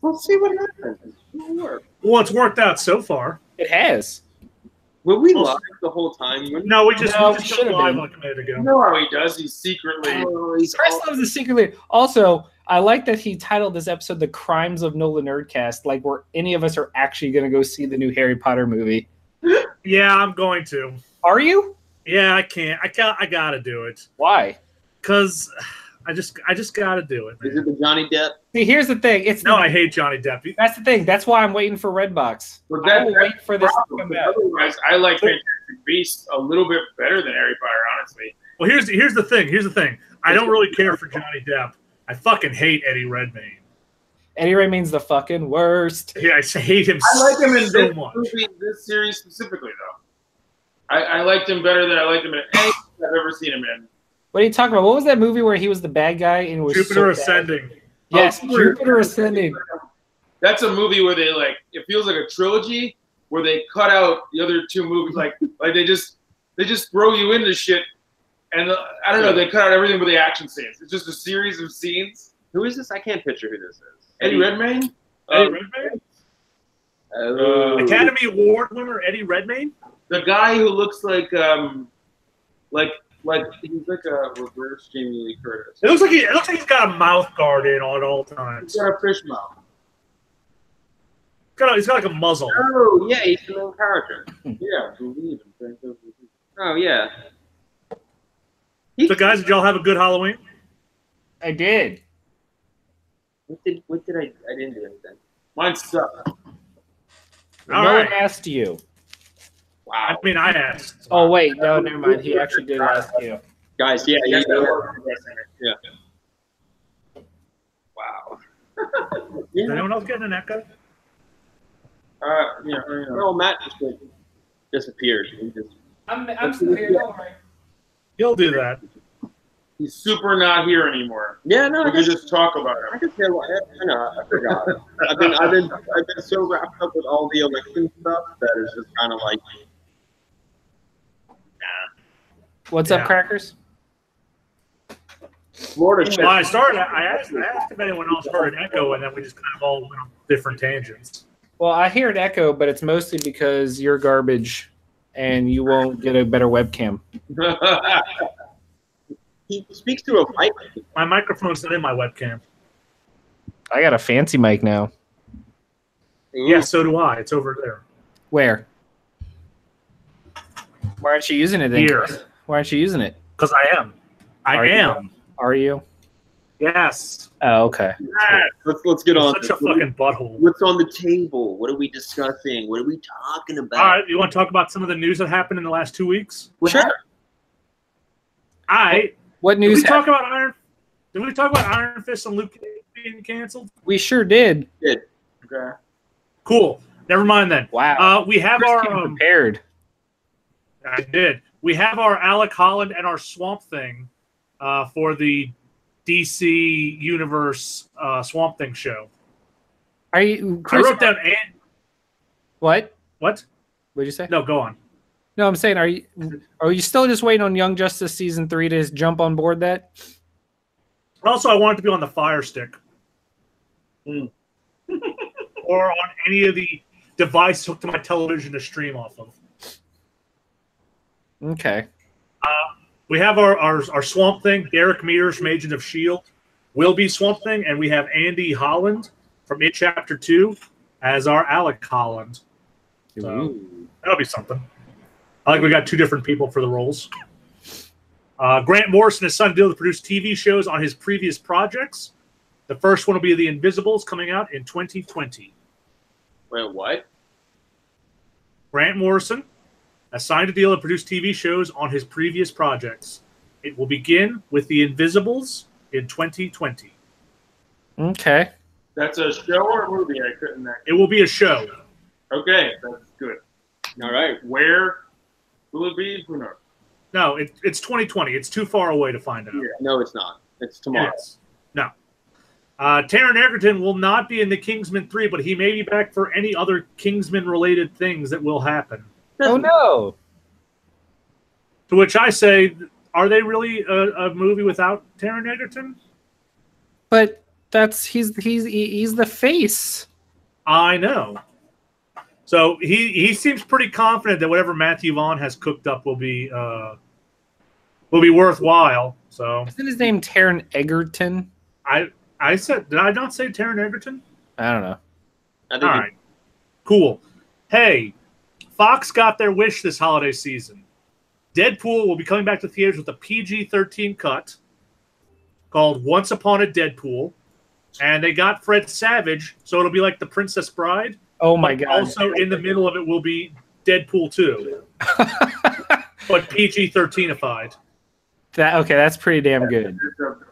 We'll see what happens. It'll work. Well, it's worked out so far. It has. Were we live the whole time? No, we just got should've live been. like a minute ago. No, he does. He's secretly. Chris loves the secretly. Also, I like that he titled this episode "The Crimes of NOLAnerdcast," like where any of us are actually going to go see the new Harry Potter movie. Yeah, I'm going to. Are you? Yeah, I can't. I gotta do it. Why? Because I just gotta do it. Is it the Johnny Depp? See, here's the thing. I hate Johnny Depp. That's the thing. That's why I'm waiting for Redbox. Well, I will wait for this to come out. Otherwise, I like Fantastic Beasts a little bit better than Harry Potter, honestly. Well, here's the thing. I don't really care for Johnny Depp. I fucking hate Eddie Redmayne. Eddie Redmayne's the fucking worst. Yeah, I hate him. I like him in so much. this series specifically, though. I liked him better than I liked him in anything I've ever seen him in. What are you talking about? What was that movie where he was the bad guy and was Jupiter so bad? Ascending. Yes, Jupiter Ascending. That's a movie where they it feels like a trilogy where they cut out the other two movies, like they just throw you into shit, and I don't know, they cut out everything but the action scenes. It's just a series of scenes. Who is this? I can't picture who this is. Eddie Redmayne. Eddie Redmayne? Academy Award winner Eddie Redmayne? The guy who looks like he's like a reverse Jamie Lee Curtis. It looks like he's got a mouth guard in at all times. He's got a fish mouth. He's got like a muzzle. Oh, yeah, he's the main character. Yeah, believe him. Oh, yeah. So, guys, did y'all have a good Halloween? I did. What did I didn't do anything. Mine sucked. All no right. one asked you. Wow. I mean, I asked. Oh, wait. No, never mind. He actually did ask you. Guys, yeah. Wow. Is anyone else getting an echo? Yeah. No, Matt just disappeared. He just I'm still here. Don't worry. He'll do that. He's super not here anymore. Yeah, no, We could just talk about I him. can say what I know. I forgot. I've been so wrapped up with all the election stuff that it's just kind of like. What's Yeah. up, Crackers? Florida. Well, I asked if anyone else heard an echo, and then we just kind of all went on different tangents. Well, I hear an echo, but it's mostly because you're garbage and you won't get a better webcam. He speaks through a mic. My microphone's not in my webcam. I got a fancy mic now. Yeah, so do I. It's over there. Where? Why aren't you using it then? Here. Chris? Why aren't you using it? Because I am. I am. Are you? Yes. Oh, okay. Let's get on. Such a fucking butthole. What's on the table? What are we discussing? What are we talking about? All right, you want to talk about some of the news that happened in the last 2 weeks? Sure. What Did news we talk happened? about Iron Fist and Luke being canceled? We sure did. Okay. Cool. Never mind then. Wow. We have Chris our came prepared. I did. We have our Alec Holland and our Swamp Thing for the DC Universe Swamp Thing show. Are you? Chris, I wrote down what? What? What'd you say? No, go on. No, I'm saying, are you still just waiting on Young Justice season 3 to just jump on board that? Also, I want it to be on the Fire Stick. Or on any of the devices hooked to my television to stream off of. Okay. We have our Swamp Thing, Derek Mears from Agent of S.H.I.E.L.D. will be Swamp Thing, and we have Andy Holland from It Chapter 2 as our Alec Holland. So that'll be something. I think we got two different people for the roles. Grant Morrison has signed a deal to produce TV shows on his previous projects. The first one will be The Invisibles, coming out in 2020. Wait, what? Grant Morrison has signed a deal to produce TV shows on his previous projects. It will begin with The Invisibles in 2020. Okay. That's a show or a movie? I couldn't. It will be a show. Okay, that's good. All right. Where will it be? Who knows? No, it's 2020. It's too far away to find out. Yeah. No, it's not. It's tomorrow. Yes. No. Taron Egerton will not be in the Kingsman 3, but he may be back for any other Kingsman-related things that will happen. Oh, no. To which I say, are they really a movie without Taron Egerton? But he's the face. I know. So he seems pretty confident that whatever Matthew Vaughn has cooked up will be worthwhile. So Isn't his name Taron Egerton? I said, did I not say Taron Egerton? I don't know. I think All right, cool. Hey, Fox got their wish this holiday season. Deadpool will be coming back to theaters with a PG-13 cut called Once Upon a Deadpool. And they got Fred Savage, so it'll be like The Princess Bride. Oh my god! Also, in the middle of it will be Deadpool 2, but PG-13ified. That's pretty damn good.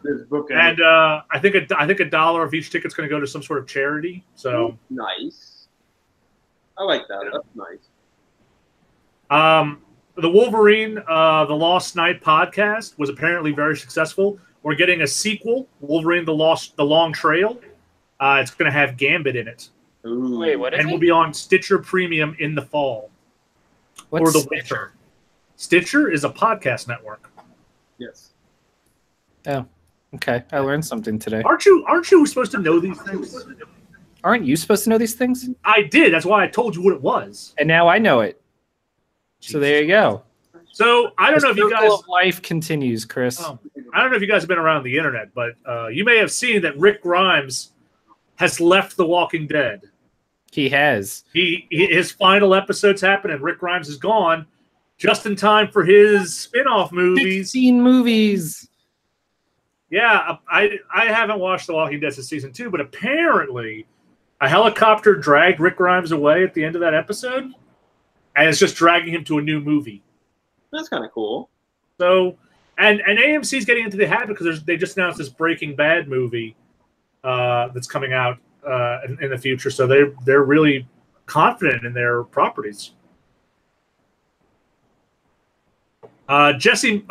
There's book And I think $1 of each ticket's going to go to some sort of charity. So nice. I like that. That's nice. The Wolverine, the Lost Knight podcast was apparently very successful. We're getting a sequel, Wolverine, the Long Trail. It's going to have Gambit in it. Ooh. Wait, what is And it? will be on Stitcher Premium in the fall. What's or the Stitcher? winter. Stitcher is a podcast network. Yes. Oh, okay. I learned something today. Aren't you supposed to know these things? Aren't you supposed to know these things? I did. That's why I told you what it was. And now I know it. So there you go. So I don't know if you circle guys. of life continues, Chris. I don't know if you guys have been around the internet, but you may have seen that Rick Grimes has left The Walking Dead. He has. His final episodes happen, and Rick Grimes is gone just in time for his spin-off movies. 16 movies. Yeah, I haven't watched The Walking Dead since season 2, but apparently a helicopter dragged Rick Grimes away at the end of that episode, and it's just dragging him to a new movie. That's kind of cool. So, and AMC's getting into the habit because they just announced this Breaking Bad movie that's coming out in the future. So they're really confident in their properties. Jesse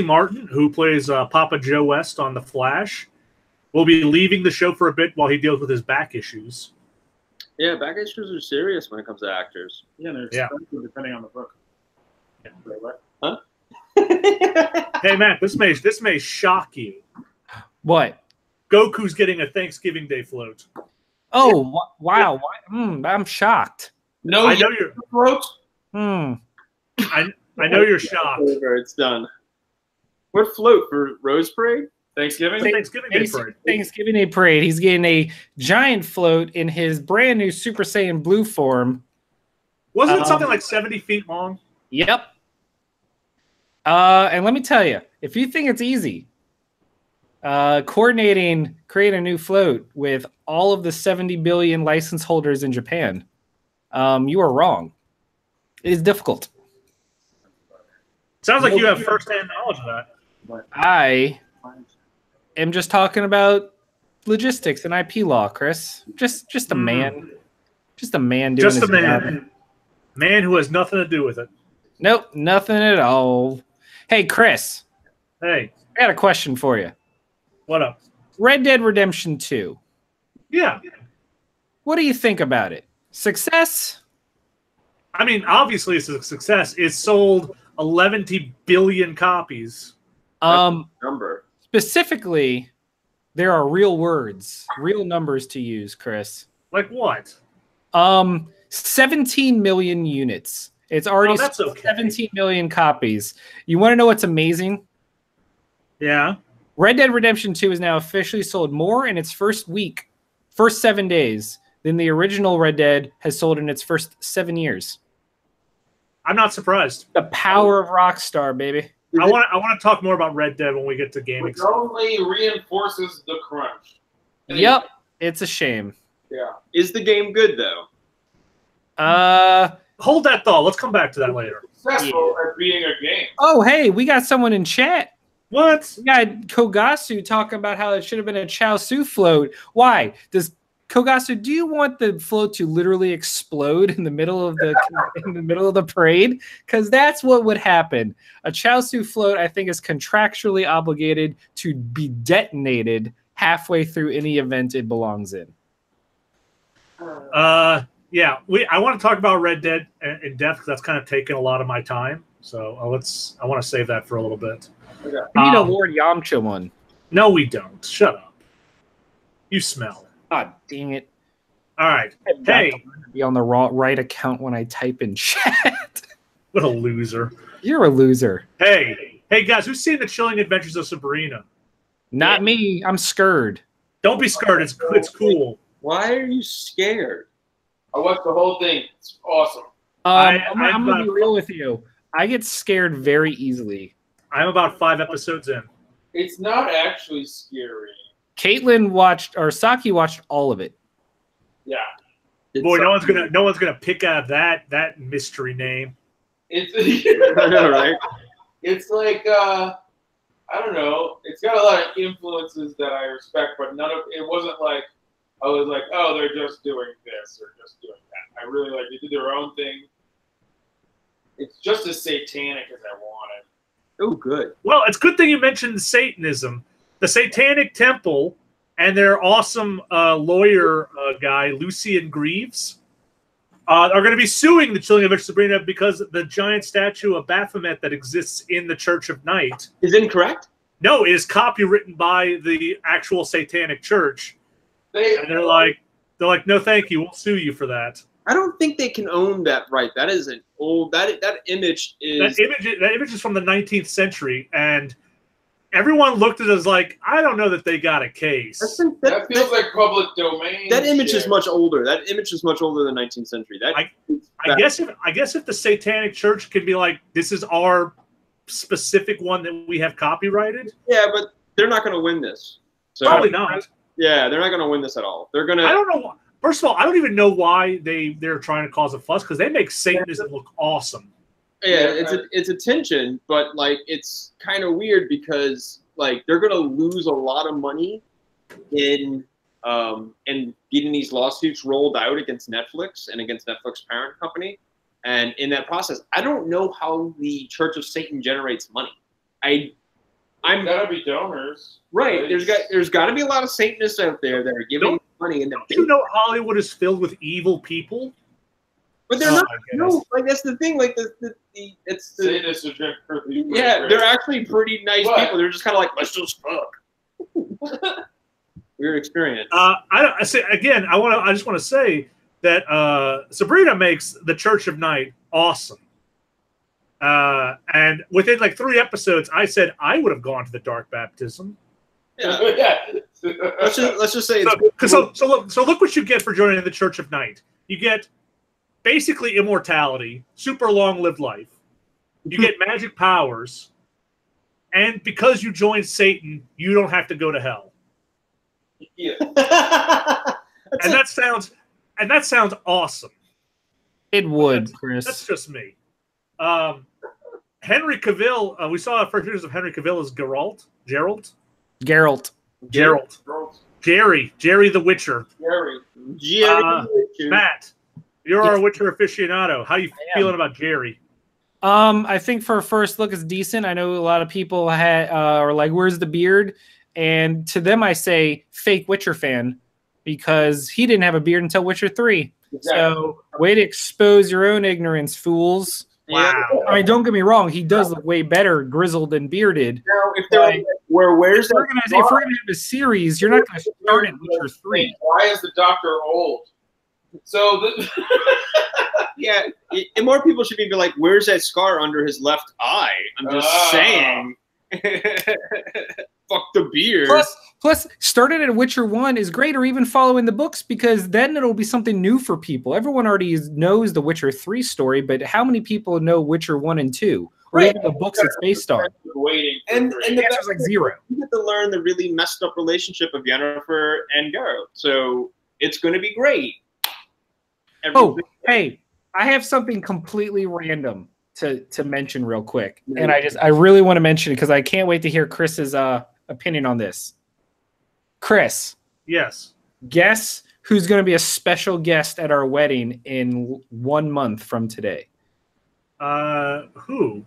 Martin, who plays Papa Joe West on The Flash, will be leaving the show for a bit while he deals with his back issues. Yeah, back issues are serious when it comes to actors. Yeah, they're expensive depending on the book. Wait, what? Huh? Hey, Matt, this may shock you. What? Goku's getting a Thanksgiving Day float. Oh, wow. I'm shocked. No, I know you're. float. I know you're shocked. It's done. What float for Rose Parade? Thanksgiving. Thanksgiving Day parade. Thanksgiving Day parade. He's getting a giant float in his brand new Super Saiyan Blue form. Wasn't it something like 70 feet long? Yep. And let me tell you, if you think it's easy, creating a new float with all of the 70 billion license holders in Japan, you are wrong. It is difficult. Sounds like you have first-hand knowledge of that. I am just talking about logistics and IP law, Chris. Just a man. Just a man doing Just a his job. man who has nothing to do with it. Nope, nothing at all. Hey, Chris. Hey, I got a question for you. what up? Red Dead Redemption 2. Yeah. What do you think about it? Success? I mean, obviously it's a success. It sold 11 billion copies. Number. Specifically, there are real words, real numbers to use, Chris. Like what? 17 million units. It's already that's sold okay. 17 million copies. You want to know what's amazing? Yeah. Red Dead Redemption 2 is now officially sold more in its first 7 days, than the original Red Dead has sold in its first 7 years. I'm not surprised. The power of Rockstar, baby. I want to talk more about Red Dead when we get to gaming. Which only reinforces the crunch. Yep, it's a shame. Yeah. Is the game good though? Hold that thought. Let's come back to that later. Successful at being a game. Oh, hey, we got someone in chat. What? We got Kogasu talking about how it should have been a Chaosu float. Why? Kogasu, do you want the float to literally explode in the middle of the parade? Because that's what would happen. A Chaosu float, I think, is contractually obligated to be detonated halfway through any event it belongs in. Yeah. I want to talk about Red Dead in depth because that's kind of taken a lot of my time. So I want to save that for a little bit. We need a Lord Yamcha one. No, we don't. Shut up. You smell. God dang it. All right. I've got Hey, to be on the right account when I type in chat. what a loser. You're a loser. Hey, guys, who's seen The Chilling Adventures of Sabrina? Not me. I'm scared. Don't be scared. It's cool. Why are you scared? I watched the whole thing. It's awesome. I'm going to be real with you. I get scared very easily. I'm about 5 episodes in. It's not actually scary. Caitlin watched, or Saki watched all of it. Yeah. Boy, no one's gonna pick out that mystery name. It's I know, right? It's like I don't know. It's got a lot of influences that I respect, but it wasn't like I was like, oh, they're just doing this or just doing that. I really like they did their own thing. It's just as satanic as I wanted. Oh, good. Well, it's a good thing you mentioned Satanism. The Satanic Temple and their awesome lawyer guy, Lucian Greaves, are going to be suing the Chilling Adventures of Sabrina because the giant statue of Baphomet that exists in the Church of Night is incorrect. No, it is copywritten by the actual Satanic Church. And they're like, no, thank you. We'll sue you for that. I don't think they can own that right. That is an old. That image is that image is from the 19th century, and everyone looked at it as like, I don't know that they got a case. That feels like public domain. That image is much older. That image is much older than 19th century. I guess if the Satanic Church can be like, this is our specific one that we have copyrighted. Yeah, but they're not going to win this. So, probably not. Yeah, they're not going to win this at all. They're going to. I don't know. First of all, I don't even know why they're trying to cause a fuss because they make Satanism look awesome. Yeah, it's attention, but like it's kind of weird because like they're gonna lose a lot of money in getting these lawsuits rolled out against Netflix and against Netflix parent company, and in that process, I don't know how the Church of Satan generates money. I'm gotta be donors, right? There's got to be a lot of Satanists out there that are giving money, and don't you know Hollywood is filled with evil people? But they're not. No, like that's the thing. Like it's Satanists are yeah, they're actually pretty nice people. They're just kind of like, let's just fuck. Weird experience. I just want to say that Sabrina makes the Church of Night awesome. And within like 3 episodes, I said I would have gone to the dark baptism. Yeah. let's just say so look what you get for joining the Church of Night. You get basically immortality, super long-lived life. You get magic powers, and because you join Satan, you don't have to go to hell. Yeah. and that sounds awesome. It would, Chris. That's just me. Henry Cavill. We saw first pictures of Henry Cavill as Geralt. Jerry the Witcher. Matt, you're our Witcher aficionado. How are you feeling about Jerry? I think for a first look, it's decent. I know a lot of people are like, "Where's the beard?" And to them, I say, "Fake Witcher fan," because he didn't have a beard until Witcher 3. Exactly. So, way to expose your own ignorance, fools. Wow. I mean, don't get me wrong. He does look way better grizzled and bearded. Now, if they're like, if we're gonna have a series, you're not going to start at Witcher 3. Why is the Doctor old? So, yeah, and more people should be like, "Where's that scar under his left eye?" I'm just saying. Fuck the beard. Plus, starting at Witcher 1 is great, or even following the books, because then it'll be something new for people. Everyone already knows the Witcher 3 story, but how many people know Witcher 1 and 2? Or even the books it's based on? And the answer's like 0. You get to learn the really messed up relationship of Yennefer and Geralt. So it's going to be great. Hey, I have something completely random to mention real quick. And I really want to mention it because I can't wait to hear Chris's opinion on this. Chris. Yes. Guess who's going to be a special guest at our wedding in 1 month from today? Who?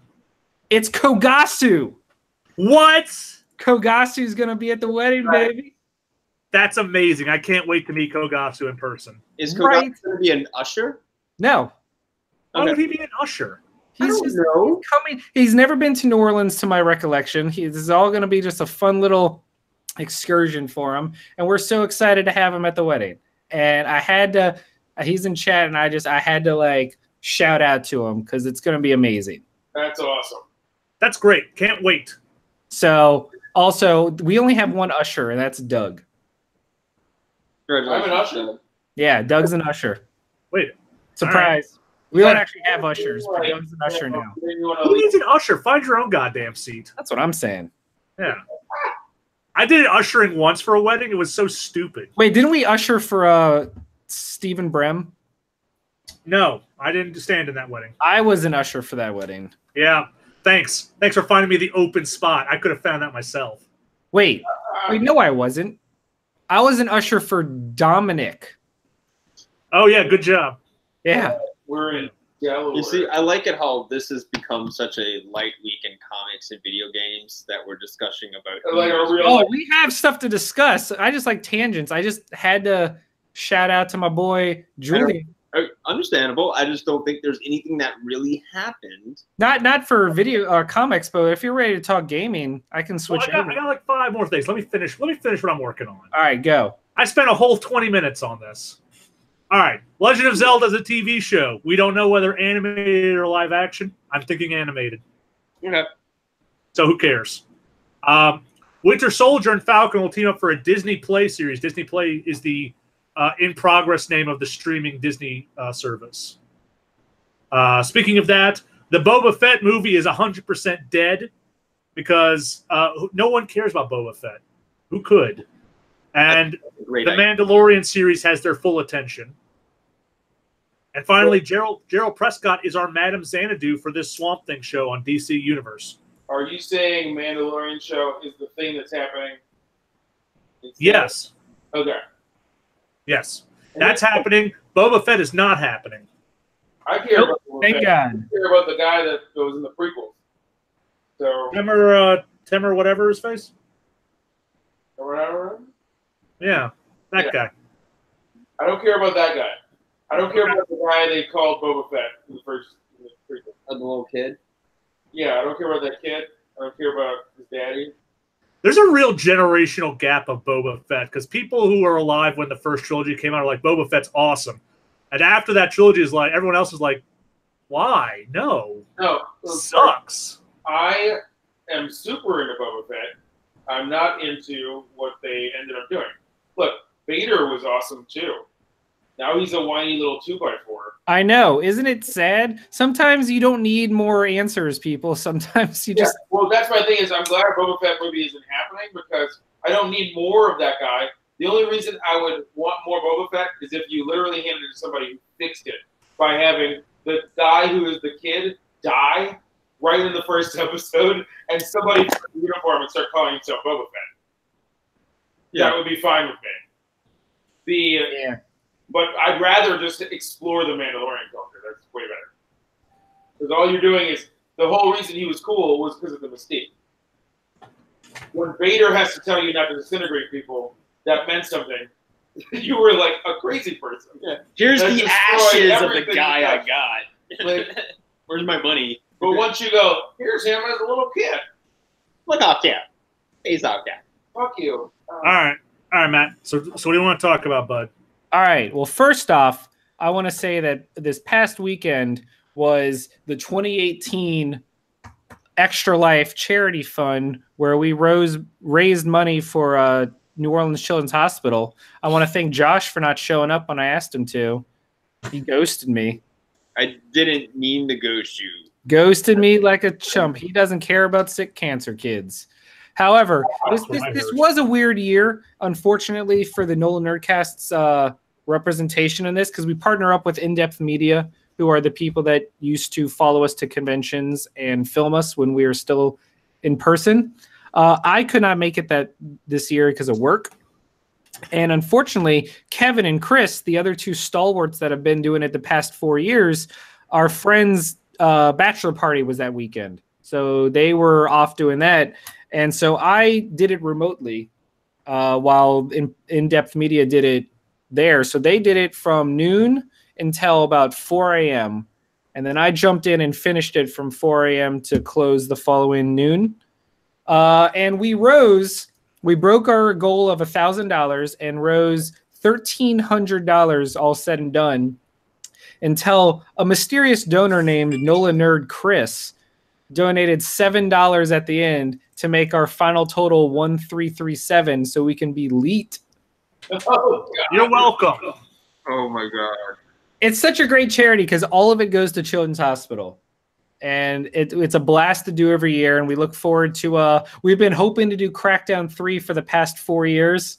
It's Kogasu. What? Kogasu's going to be at the wedding, baby. That's amazing. I can't wait to meet Kogasu in person. Is Kogasu going to be an usher? No. Why would he be an usher? He's coming. He's never been to New Orleans, to my recollection. This is all going to be just a fun little excursion for him, and we're so excited to have him at the wedding. And I had to, he's in chat, and I had to like shout out to him because it's going to be amazing. That's awesome. That's great. Can't wait. So also, we only have one usher, and that's Doug. I'm an usher. Yeah, Doug's an usher. Wait. Surprise. Right. We don't actually have ushers, but Doug's an usher now. Who needs an usher? Find your own goddamn seat. That's what I'm saying. Yeah. I did ushering once for a wedding. It was so stupid. Wait, didn't we usher for Stephen Brem? No, I didn't stand in that wedding. I was an usher for that wedding. Yeah. Thanks. Thanks for finding me the open spot. I could have found that myself. Wait, no, I wasn't. I was an usher for Dominic. Oh, yeah. Good job. Yeah. We're in Delaware. You see, I like it how this has become such a light week in comics and video games that we're discussing about. Like a real oh, we have stuff to discuss. I just like tangents. I just had to shout out to my boy Julian. Understandable. I just don't think there's anything that really happened. Not for video or comics, but if you're ready to talk gaming, I can switch over. I got like 5 more things. Let me finish what I'm working on. All right, go. I spent a whole 20 minutes on this. All right. Legend of Zelda is a TV show. We don't know whether animated or live action. I'm thinking animated. Okay. So who cares? Winter Soldier and Falcon will team up for a Disney Play series. Disney Play is the in-progress name of the streaming Disney service. Speaking of that, the Boba Fett movie is 100% dead because no one cares about Boba Fett. Who could? And the Mandalorian series has their full attention. And finally, Gerald Prescott is our Madame Xanadu for this Swamp Thing show on DC Universe. Are you saying Mandalorian show is the thing that's happening? Yes. Okay. Yes. That's happening. Boba Fett is not happening. I care about Boba Thank Fett. God. I care about the guy that was in the prequels. So Timur whatever his face? or whatever. Yeah. That guy. I don't care about that guy. I don't care about the guy they called Boba Fett in the prequel. The little kid. Yeah, I don't care about that kid. I don't care about his daddy. There's a real generational gap of Boba Fett because people who were alive when the first trilogy came out are like, Boba Fett's awesome. And after that trilogy is like, everyone else is like, why? No. Sucks. I am super into Boba Fett. I'm not into what they ended up doing. Look, Vader was awesome too. Now he's a whiny little 2x4. I know. Isn't it sad? Sometimes you don't need more answers, people. Sometimes you just... Well, that's my thing is I'm glad Boba Fett movie isn't happening because I don't need more of that guy. The only reason I would want more Boba Fett is if you literally handed it to somebody who fixed it by having the guy who is the kid die right in the first episode and somebody put the uniform and start calling himself Boba Fett. Yeah. That would be fine with me. But I'd rather just explore the Mandalorian culture. That's way better. Because all you're doing is, the whole reason he was cool was because of the mystique. When Vader has to tell you not to disintegrate people, that meant something. You were like a crazy person. Yeah. Here's the ashes of the guy I got. Like, where's my money? But once you go, here's him as a little kid. Look off, cat. He's off, cat. Fuck you. All right, Matt. So what do you want to talk about, bud? All right. Well, first off, I want to say that this past weekend was the 2018 Extra Life Charity Fund, where we raised money for New Orleans Children's Hospital. I want to thank Josh for not showing up when I asked him to. He ghosted me. I didn't mean to ghost you. Ghosted me like a chump. He doesn't care about sick cancer kids. However, this was a weird year, unfortunately, for the NOLAnerdcast's representation in this, because we partner up with In-Depth Media, who are the people that used to follow us to conventions and film us when we were still in person. I could not make it this year because of work. And unfortunately, Kevin and Chris, the other two stalwarts that have been doing it the past 4 years, our friends' bachelor party was that weekend. So they were off doing that. And so I did it remotely while In-Depth Media did it there. So they did it from noon until about 4 a.m. And then I jumped in and finished it from 4 a.m. to close the following noon. And we rose We broke our goal of $1,000 and rose $1,300 all said and done until a mysterious donor named NOLAnerd Chris donated $7 at the end to make our final total 1,337 so we can be elite. Oh, You're welcome. Oh my god. It's such a great charity because all of it goes to Children's Hospital. And it's a blast to do every year. And we look forward to, we've been hoping to do Crackdown 3 for the past 4 years.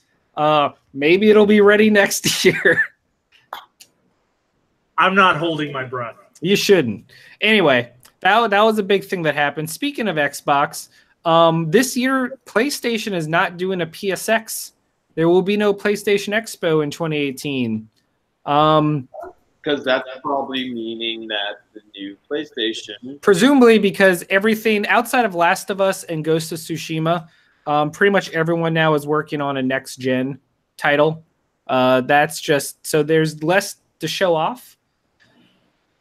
Maybe it'll be ready next year. I'm not holding my breath. You shouldn't. Anyway, that was a big thing that happened. Speaking of Xbox, this year, PlayStation is not doing a PSX. There will be no PlayStation Expo in 2018. Because that's probably meaning that the new PlayStation. Presumably because everything outside of Last of Us and Ghost of Tsushima, pretty much everyone now is working on a next-gen title. That's just so there's less to show off.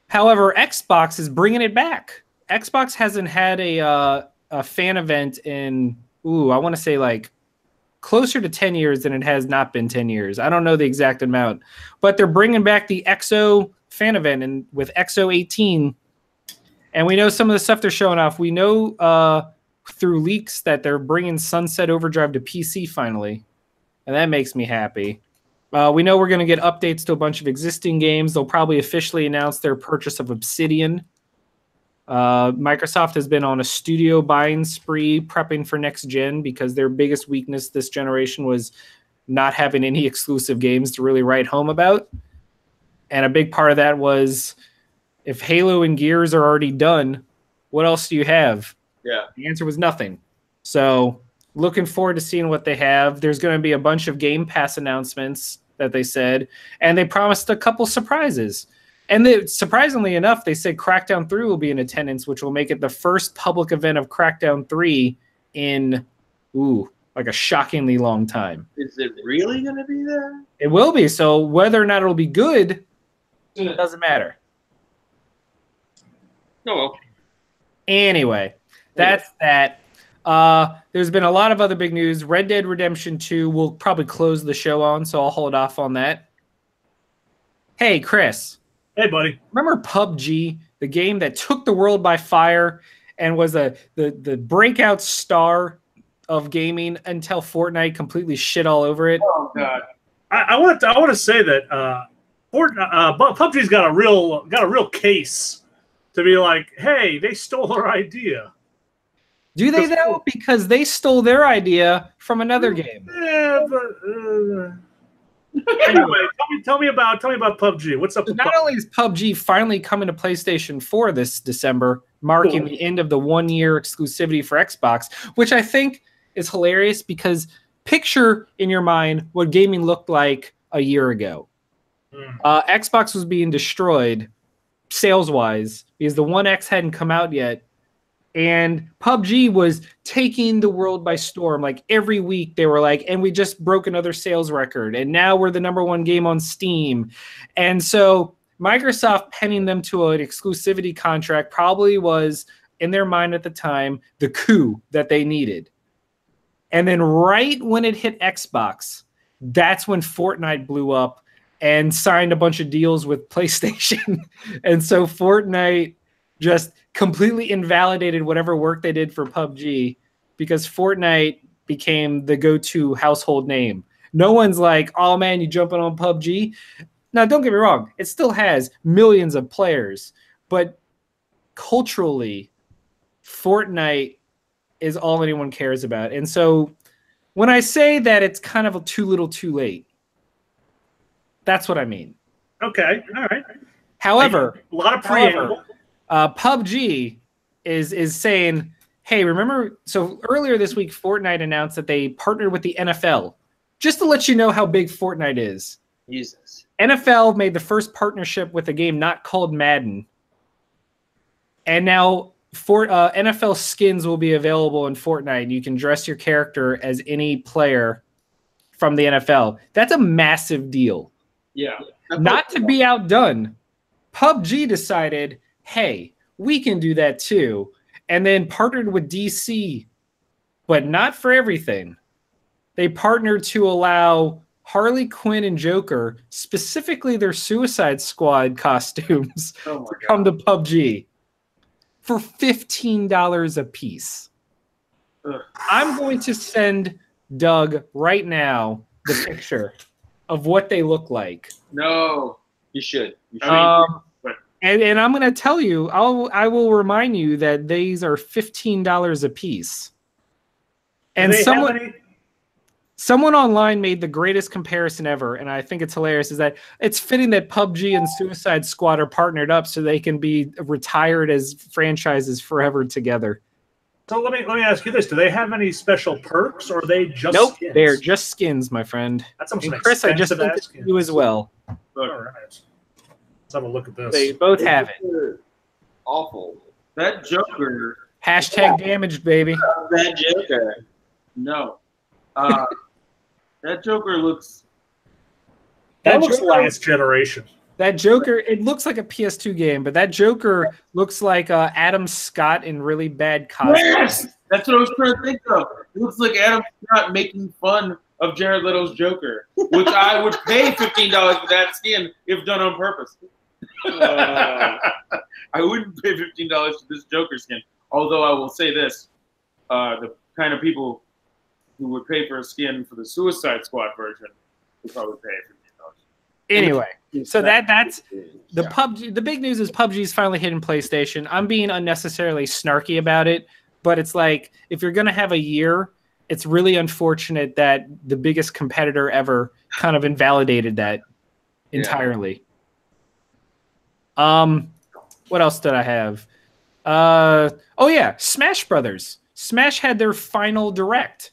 However, Xbox is bringing it back. Xbox hasn't had a fan event in, I want to say like closer to 10 years than it has not been 10 years. I don't know the exact amount, but they're bringing back the XO fan event and with XO 18. And we know some of the stuff they're showing off. We know through leaks that they're bringing Sunset Overdrive to PC finally. And that makes me happy. We know we're going to get updates to a bunch of existing games. They'll probably officially announce their purchase of Obsidian. Microsoft has been on a studio buying spree prepping for next gen because their biggest weakness this generation was not having any exclusive games to really write home about. And a big part of that was if Halo and Gears are already done, what else do you have? Yeah. The answer was nothing. So looking forward to seeing what they have. There's going to be a bunch of Game Pass announcements that they said, and they promised a couple surprises. And surprisingly enough, they said Crackdown 3 will be in attendance, which will make it the first public event of Crackdown 3 in, like a shockingly long time. Is it really going to be there? It will be. So whether or not it'll be good, it doesn't matter. Oh, well. Anyway, that's that. There's been a lot of other big news. Red Dead Redemption 2 will probably close the show on, so I'll hold off on that. Hey, Chris. Hey, buddy. Remember PUBG, the game that took the world by fire and was the breakout star of gaming until Fortnite completely shit all over it? Oh god. I want to say that PUBG's got a real case to be like, hey, they stole our idea. Do they though? Because they stole their idea from another game. Yeah, but anyway, tell me about PUBG. What's up? So with not PUBG? only is PUBG finally coming to PlayStation 4 this December, marking the end of the 1-year exclusivity for Xbox, which I think is hilarious because picture in your mind what gaming looked like a year ago. Xbox was being destroyed sales-wise because the One X hadn't come out yet. And PUBG was taking the world by storm. Like every week they were like, and we just broke another sales record. And now we're the #1 game on Steam. And so Microsoft penning them to an exclusivity contract probably was, in their mind at the time, the coup that they needed. And then right when it hit Xbox, that's when Fortnite blew up and signed a bunch of deals with PlayStation. And so Fortnite just completely invalidated whatever work they did for PUBG because Fortnite became the go-to household name. No one's like, oh man, you jumping on PUBG? Now, don't get me wrong. It still has millions of players, but culturally, Fortnite is all anyone cares about. And so when I say that it's kind of too little too late, that's what I mean. Okay, all right. However, a lot of preamble. PUBG is saying, hey, remember, so earlier this week, Fortnite announced that they partnered with the NFL. Just to let you know how big Fortnite is. Jesus. NFL made the first partnership with a game not called Madden. And now NFL skins will be available in Fortnite. And you can dress your character as any player from the NFL. That's a massive deal. Yeah. Not to be outdone, PUBG decided, hey, we can do that too. And then partnered with DC, but not for everything. they partnered to allow Harley Quinn and Joker, specifically their Suicide Squad costumes, to come to PUBG for $15 a piece. Ugh. I'm going to send Doug right now the picture of what they look like. No, you should. And I'm going to tell you, I will remind you that these are $15 a piece. And someone online made the greatest comparison ever, and I think it's hilarious, is that it's fitting that PUBG and Suicide Squad are partnered up so they can be retired as franchises forever together. So let me ask you this. Do they have any special perks, or are they just skins? They're just skins, my friend. That's some Chris, I just sent it to you as well. All right. Let's have a look at this. They both have it. Awful. That Joker. Hashtag damaged, baby. That Joker. No. That Joker looks... That looks last generation. That Joker, it looks like a PS2 game, but that Joker looks like Adam Scott in really bad costume. Yes! That's what I was trying to think of. It looks like Adam Scott making fun of Jared Leto's Joker, which I would pay $15 for that skin if done on purpose. I wouldn't pay $15 for this Joker skin. Although I will say this, the kind of people who would pay for a skin for the Suicide Squad version would probably pay $15. Anyway, so that's the PUBG. The big news is PUBG's finally hitting PlayStation. I'm being unnecessarily snarky about it, but it's like, if you're going to have a year, it's really unfortunate that the biggest competitor ever kind of invalidated that entirely. What else did I have? Oh yeah, Smash Brothers. Smash had their final direct.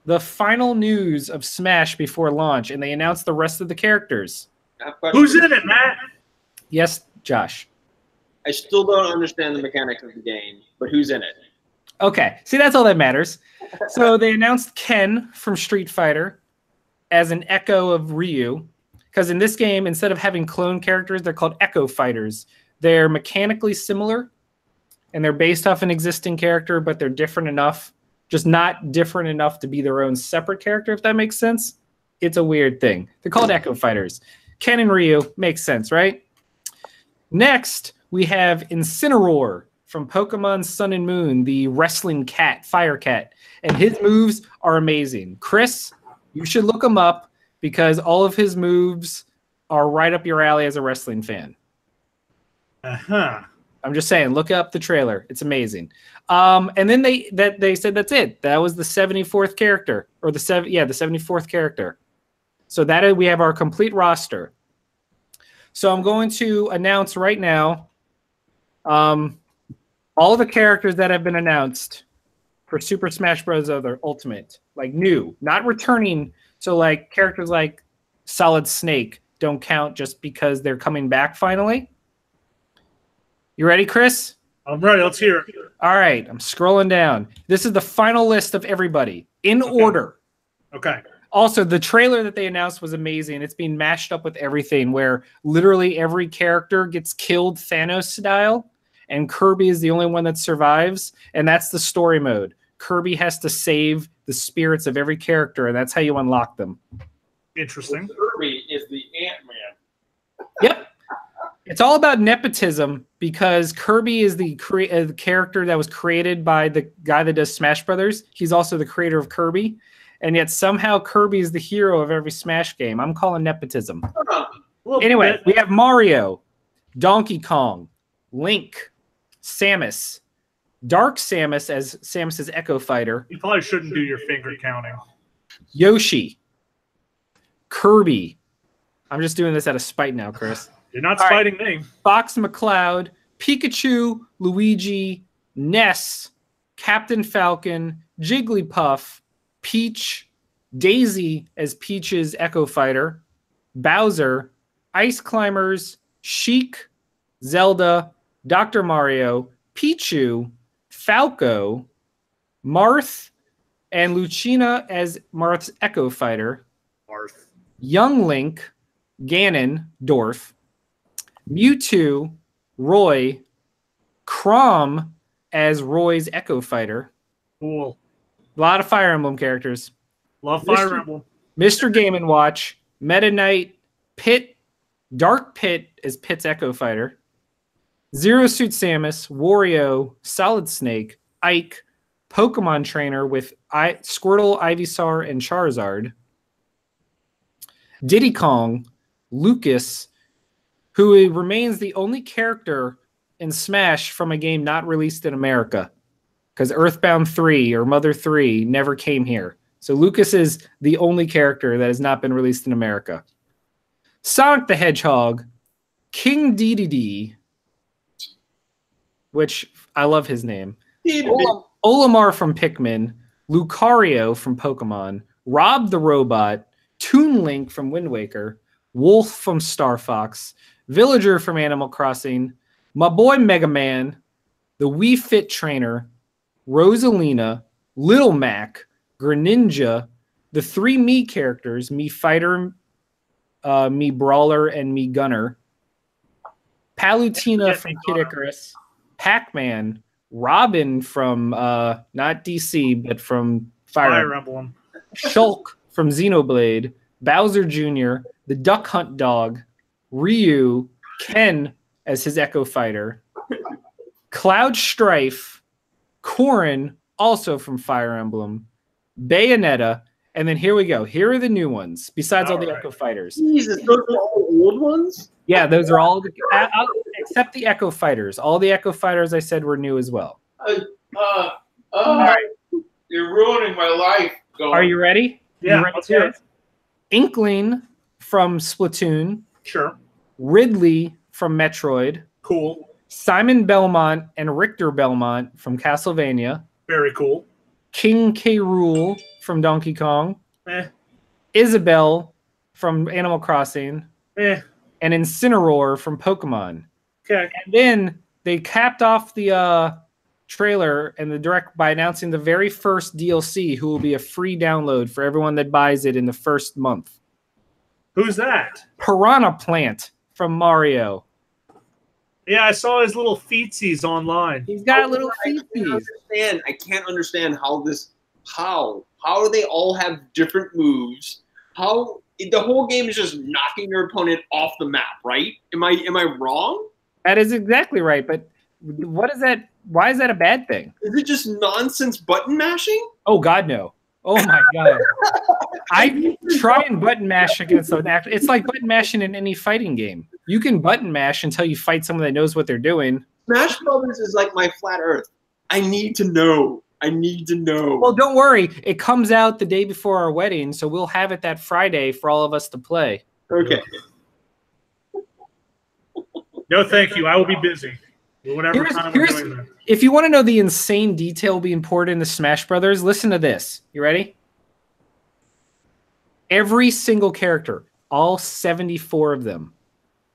The final news of Smash before launch, and they announced the rest of the characters. Who's in it, Matt? Yes, Josh. I still don't understand the mechanics of the game, but who's in it? Okay, see, that's all that matters. So they announced Ken from Street Fighter as an echo of Ryu, because in this game, instead of having clone characters, they're called echo fighters. They're mechanically similar, and they're based off an existing character, but they're different enough. Just not different enough to be their own separate character, if that makes sense. It's a weird thing. They're called Echo Fighters. Ken and Ryu makes sense, right? Next, we have Incineroar from Pokemon Sun and Moon, the wrestling cat, fire cat. And his moves are amazing. Chris, you should look him up because all of his moves are right up your alley as a wrestling fan. Uh-huh. I'm just saying, look up the trailer. It's amazing. And then they said that's it. That was the 74th character, or the 74th character. So that we have our complete roster. So I'm going to announce right now all the characters that have been announced for Super Smash Bros. Ultimate, like new, not returning. So like characters like Solid Snake don't count just because they're coming back finally. You ready, Chris? I'm ready. Let's hear it. All right. I'm scrolling down. This is the final list of everybody in order. Okay. Also, the trailer that they announced was amazing. It's being mashed up with everything where literally every character gets killed Thanos style, and Kirby is the only one that survives, and that's the story mode. Kirby has to save the spirits of every character, and that's how you unlock them. Interesting. Kirby is the Ant-Man. Yep. It's all about nepotism because Kirby is the character that was created by the guy that does Smash Brothers. He's also the creator of Kirby. And yet somehow Kirby is the hero of every Smash game. I'm calling nepotism. Anyway, we have Mario, Donkey Kong, Link, Samus, Dark Samus as Samus's Echo Fighter. You probably shouldn't do your finger counting. Yoshi, Kirby. I'm just doing this out of spite now, Chris. You're not spiting me. Fox McCloud, Pikachu, Luigi, Ness, Captain Falcon, Jigglypuff, Peach, Daisy as Peach's Echo Fighter, Bowser, Ice Climbers, Sheik, Zelda, Dr. Mario, Pichu, Falco, Marth, and Lucina as Marth's Echo Fighter, Marth. Young Link, Ganondorf, Mewtwo, Roy, Chrom as Roy's Echo Fighter. Cool. A lot of Fire Emblem characters. Love Fire Emblem. Mr. Game & Watch, Meta Knight, Pit, Dark Pit as Pit's Echo Fighter, Zero Suit Samus, Wario, Solid Snake, Ike, Pokemon Trainer with Squirtle, Ivysaur, and Charizard, Diddy Kong, Lucas, who remains the only character in Smash from a game not released in America, because Earthbound 3 or Mother 3 never came here. So Lucas is the only character that has not been released in America. Sonic the Hedgehog, King Dedede, which I love his name, Olimar from Pikmin, Lucario from Pokemon, Rob the Robot, Toon Link from Wind Waker, Wolf from Star Fox, Villager from Animal Crossing, my boy Mega Man, the Wii Fit Trainer, Rosalina, Little Mac, Greninja, the 3 Mii characters, Mii Fighter, Mii Brawler, and Mii Gunner, Palutena from Kid Icarus, Pac-Man, Robin from not DC, but from Fire Emblem, Shulk from Xenoblade, Bowser Jr., the Duck Hunt Dog, Ryu, Ken as his Echo Fighter, Cloud Strife, Corrin, also from Fire Emblem, Bayonetta, and then here we go. Here are the new ones, besides all the Echo Fighters. Jesus, those are all old ones? Yeah, those are all, except the Echo Fighters. All the Echo Fighters I said were new as well. All right. You're ruining my life. Go Are on. you ready? Yeah, You ready let's to hear it? Inkling from Splatoon, Sure. Ridley from Metroid, Cool. Simon Belmont and Richter Belmont from Castlevania, Very cool. King K. Rool from Donkey Kong, Isabelle from Animal Crossing, and Incineroar from Pokemon. Okay. And then they capped off the trailer and the direct by announcing the very first DLC, who will be a free download for everyone that buys it in the first month. Who's that? Piranha Plant from Mario. Yeah, I saw his little feetsies online. He's got little feetsies. I can't understand how do they all have different moves? How the whole game is just knocking your opponent off the map, right? Am I wrong? That is exactly right, but what is that? Why is that a bad thing? Is it just nonsense button mashing? Oh God, no. Oh my God. I try and button mash against an actor. It's like button mashing in any fighting game. You can button mash until you fight someone that knows what they're doing. Smash Brothers is like my flat Earth. I need to know. Well, don't worry. It comes out the day before our wedding, so we'll have it that Friday for all of us to play. Okay. No, thank you. I will be busy. Whatever time we're doing that. If you want to know the insane detail being poured into Smash Brothers, listen to this. You ready? Every single character, all 74 of them,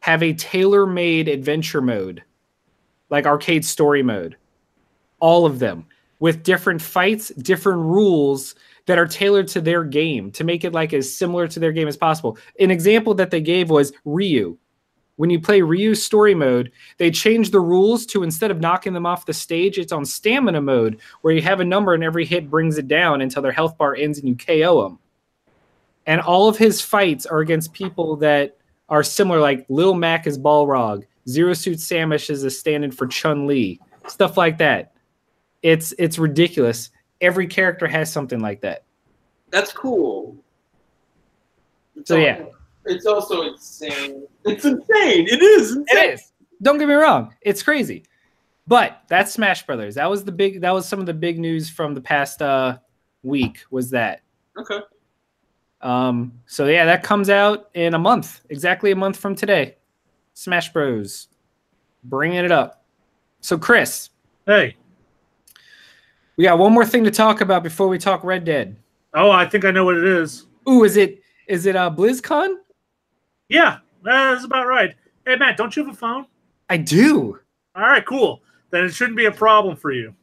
have a tailor-made adventure mode, like arcade story mode. All of them, with different fights, different rules that are tailored to their game to make it like as similar to their game as possible. An example that they gave was Ryu. When you play Ryu's story mode, they changed the rules to, instead of knocking them off the stage, it's on stamina mode, where you have a number and every hit brings it down until their health bar ends and you KO them. And all of his fights are against people that are similar, like Lil Mac is Balrog, Zero Suit Samus is a stand-in for Chun-Li, stuff like that. It's ridiculous. Every character has something like that. That's cool. It's also insane. It's insane. It is insane. It is. Don't get me wrong. It's crazy. But that's Smash Brothers. That was some of the big news from the past week, was that. Okay. So yeah, that comes out in a month. Exactly a month from today. Smash Bros. Bringing it up. So Chris. Hey. We got one more thing to talk about before we talk Red Dead. Oh, I think I know what it is. Ooh, is it BlizzCon? Yeah, that's about right. Hey, Matt, don't you have a phone? I do. All right, cool. Then it shouldn't be a problem for you.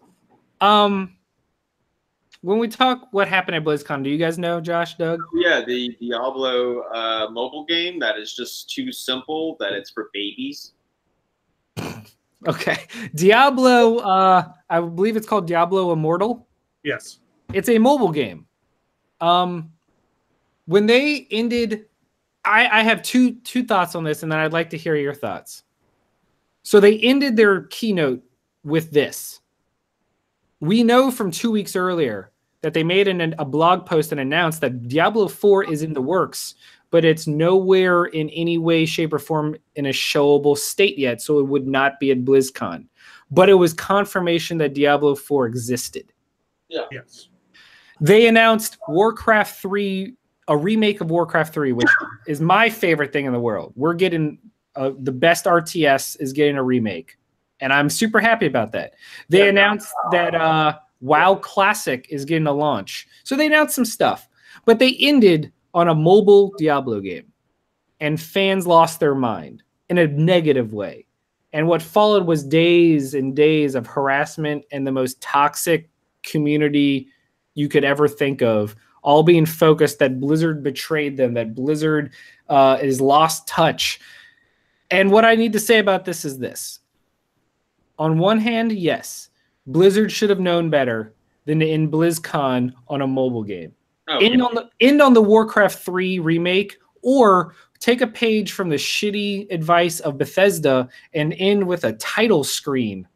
When we talk what happened at BlizzCon, do you guys know, Josh, Doug? Yeah, the Diablo mobile game that is just too simple that it's for babies. Okay. Diablo, I believe it's called Diablo Immortal. Yes. It's a mobile game. When they ended, I have two thoughts on this, and then I'd like to hear your thoughts. So they ended their keynote with this. We know from 2 weeks earlier that they made a blog post and announced that Diablo 4 is in the works, but it's nowhere in any way, shape, or form in a showable state yet, so it would not be at BlizzCon. But it was confirmation that Diablo 4 existed. Yeah. Yes. They announced Warcraft 3, a remake of Warcraft 3, which is my favorite thing in the world. We're getting the best RTS is getting a remake, and I'm super happy about that. They announced that WoW Classic is getting a launch. So they announced some stuff, but they ended on a mobile Diablo game, and fans lost their mind in a negative way. And what followed was days and days of harassment and the most toxic community you could ever think of, all being focused that Blizzard betrayed them, that Blizzard is lost touch. And what I need to say about this is this. On one hand, yes, Blizzard should have known better than to end BlizzCon on a mobile game. Oh, End on the Warcraft 3 remake, or take a page from the shitty advice of Bethesda and end with a title screen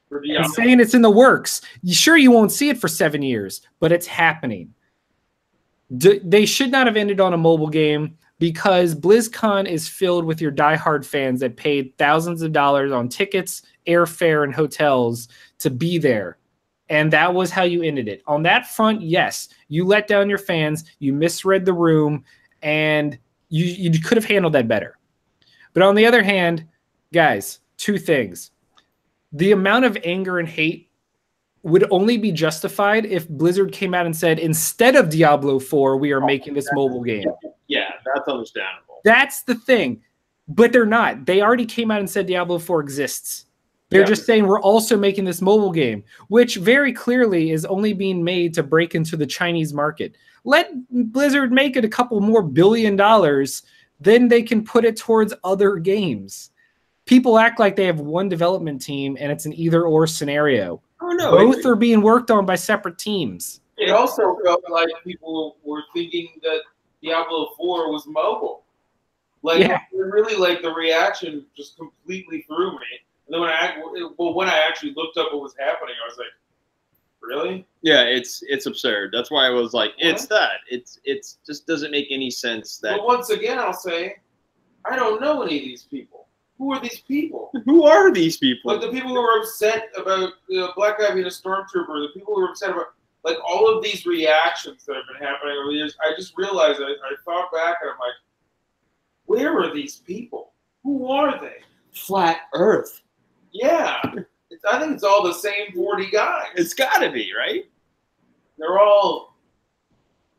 and saying it's in the works. Sure, you won't see it for 7 years, but it's happening. They should not have ended on a mobile game, because BlizzCon is filled with your diehard fans that paid thousands of dollars on tickets, airfare, and hotels to be there. And that was how you ended it. On that front, yes, you let down your fans, you misread the room, and you could have handled that better. But on the other hand, guys, two things. The amount of anger and hate would only be justified if Blizzard came out and said, instead of Diablo 4, we are making this mobile game. Yeah, that's understandable. That's the thing. But they're not. They already came out and said Diablo 4 exists. They're just saying we're also making this mobile game, which very clearly is only being made to break into the Chinese market. Let Blizzard make it a couple more $1 billion, then they can put it towards other games. People act like they have one development team and it's an either-or scenario. Oh, no. Both are being worked on by separate teams. It also felt like people were thinking that Diablo 4 was mobile. Like, really, like, the reaction just completely threw me. And then when I actually looked up what was happening, I was like, really? Yeah, it's absurd. That's why I was like, it's that. It's just doesn't make any sense. That. But once again, I'll say, I don't know any of these people. Who are these people? Who are these people? Like the people who are upset about Black Guy being a stormtrooper, the people who are upset about like all of these reactions that have been happening over the years. I just realized I thought back and I'm like, where are these people? Who are they? Flat Earth. Yeah. I think it's all the same 40 guys. It's got to be, right? They're all,